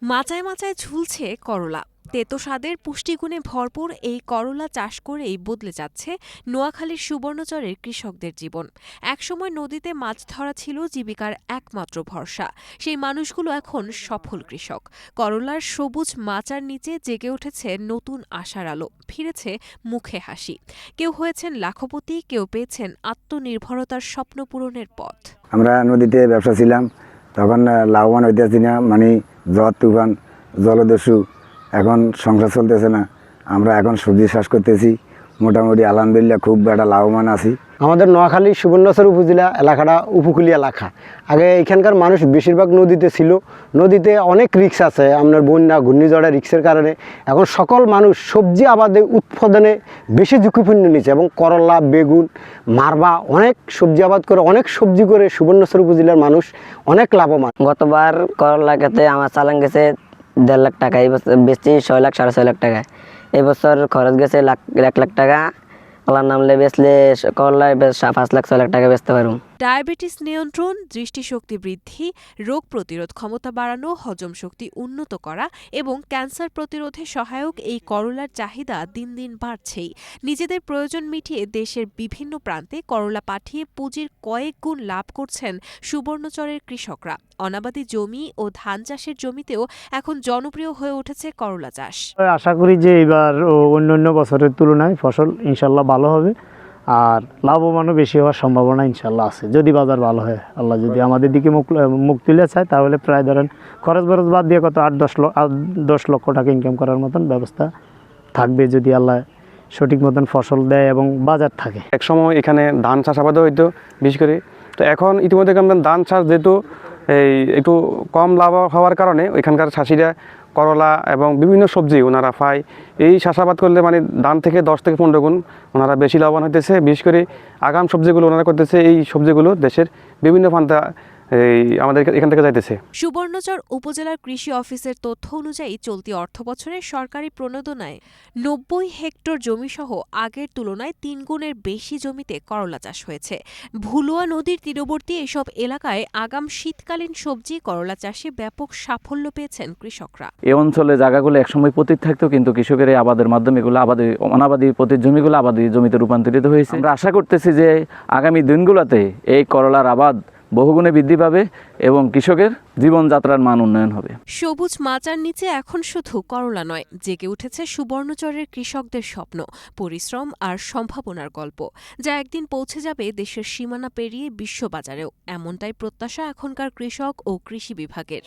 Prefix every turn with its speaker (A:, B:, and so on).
A: মাচায় মাচায় ঝুলছে করলা। তেতো স্বাদের পুষ্টিগুণে ভরপুর এই করলা চাষ করেই বদলে যাচ্ছে নোয়াখালীর সুবর্ণচরের কৃষকদের জীবন। একসময় নদীতে মাছ ধরা ছিল জীবিকার একমাত্র ভরসা। সেই মানুষগুলো এখন সফল কৃষক। করলার সবুজ মাচার নিচে জেগে উঠেছে নতুন আশার আলো, ফিরেছে মুখে হাসি। কেউ হয়েছেন লাখপতি, কেউ পেয়েছেন আত্মনির্ভরতার স্বপ্ন পূরণের পথ।
B: আমরা নদীতে ব্যবসা ছিলাম, তখন লাভবান হইতেছি না, মানে ঝড় তুফান জলদস্যু, এখন সংসার চলতেছে না। আমরা এখন সবজি চাষ করতেছি, মোটামুটি আলহামদুলিল্লাহ খুব একটা লাভবান আছি।
C: আমাদের নোয়াখালী সুবর্ণচর উপজেলা এলাকাটা উপকূলীয় এলাকা। আগে এখানকার মানুষ বেশিরভাগ নদীতে ছিল। নদীতে অনেক রিস্ক আছে, আপনার বন্যা ঘূর্ণিঝড়ের রিস্কের কারণে এখন সকল মানুষ সবজি আবাদে উৎপাদনে বেশি ঝুঁকিপূর্ণ নিচ্ছে এবং করলা, বেগুন, মারবা অনেক সবজি আবাদ করে, অনেক সবজি করে সুবর্ণচর উপজেলার মানুষ অনেক লাভবান।
D: গতবার করলা খেতে আমার চালান গেছে 1.5 লাখ টাকা, এই বছর বেচছি 6 লাখ 6.5 লাখ টাকা। এই বছর খরচ গেছে 1 লাখ টাকা। আল্লাহর নামলে বেচলে করলায় 5 লাখ 6 লাখ টাকা বেচতে পারবো।
A: ডায়াবেটিস নিয়ন্ত্রণ, দৃষ্টিশক্তি বৃদ্ধি, রোগ প্রতিরোধ ক্ষমতা বাড়ানো, হজম শক্তি উন্নত করা এবং ক্যান্সার প্রতিরোধে সহায়ক এই করলার চাহিদা দিন দিন বাড়ছেই। নিজেদের প্রয়োজন মিটিয়ে দেশের বিভিন্ন প্রান্তে করলা পাঠিয়ে পুঁজির কয়েক গুণ লাভ করছেন সুবর্ণচরের কৃষকরা। অনাবাদি জমি ও ধান চাষের জমিতেও এখন জনপ্রিয় হয়ে উঠেছে করলা চাষ।
C: আশা করি যে এবার অন্যান্য বছরের তুলনায় ফসল ইনশাল্লাহ ভালো হবে, আর লাভবানও বেশি হওয়ার সম্ভাবনা ইনশাল্লাহ আছে যদি বাজার ভালো হয়। আল্লাহ যদি আমাদের দিকে মুখ তুলে চায় তাহলে প্রায় ধরেন খরচ বরচ বাদ দিয়ে কত 8-10 লক্ষ টাকা ইনকাম করার মতন ব্যবস্থা থাকবে যদি আল্লাহ সঠিক মতন ফসল দেয় এবং বাজার থাকে।
E: এক সময় এখানে ধান চাষাবাদও হইতো বিশেষ করে, তো এখন ইতিমধ্যে ধান চাষ যেহেতু এই একটু কম লাভ হওয়ার কারণে এখানকার চাষিরা করলা এবং বিভিন্ন সবজি ওনারা পায়। এই চাষাবাদ করলে মানে ধান থেকে 10 থেকে 15 গুণ ওনারা বেশি লাভবান হইতেছে। বিশেষ করে আগাম সবজিগুলো ওনারা করতেছে, এই সবজিগুলো দেশের বিভিন্ন প্রান্তে আমাদের এখান থেকে যাইতেছে।
A: সুবর্ণচর উপজেলার কৃষি অফিসের তথ্য অনুযায়ী চলতি অর্থবছরে সরকারি প্রণোদনায় 90 হেক্টর জমিসহ আগের তুলনায় 3 গুণের বেশি জমিতে করলা চাষ হয়েছে। ভুলুয়া নদীর তীরবর্তী এসব এলাকায় আগাম শীতকালীন সবজি করলা চাষে ব্যাপক সাফল্য পেয়েছেন কৃষকরা।
F: এই অঞ্চলে জায়গাগুলো একসময় পতিত থাকতো, কিন্তু কৃষকের এই আবাদের মাধ্যমে এগুলো অনাবাদী পতিত জমিগুলো আবাদী জমিতে রূপান্তরিত হয়েছে। আমরা আশা করতেছি যে আগামী দিনগুলোতে এই করলার আবাদ বহুগুণে বৃদ্ধি পাবে এবং কৃষকের জীবনযাত্রার মান উন্নয়ন হবে।
A: সবুজ মাচার নিচে এখন শুধু করলা নয়, জেগে উঠেছে সুবর্ণচরের কৃষকদের স্বপ্ন, পরিশ্রম আর সম্ভাবনার গল্প, যা একদিন পৌঁছে যাবে দেশের সীমানা পেরিয়ে বিশ্ববাজারেও। এমনটাই প্রত্যাশা এখনকার কৃষক ও কৃষি বিভাগের।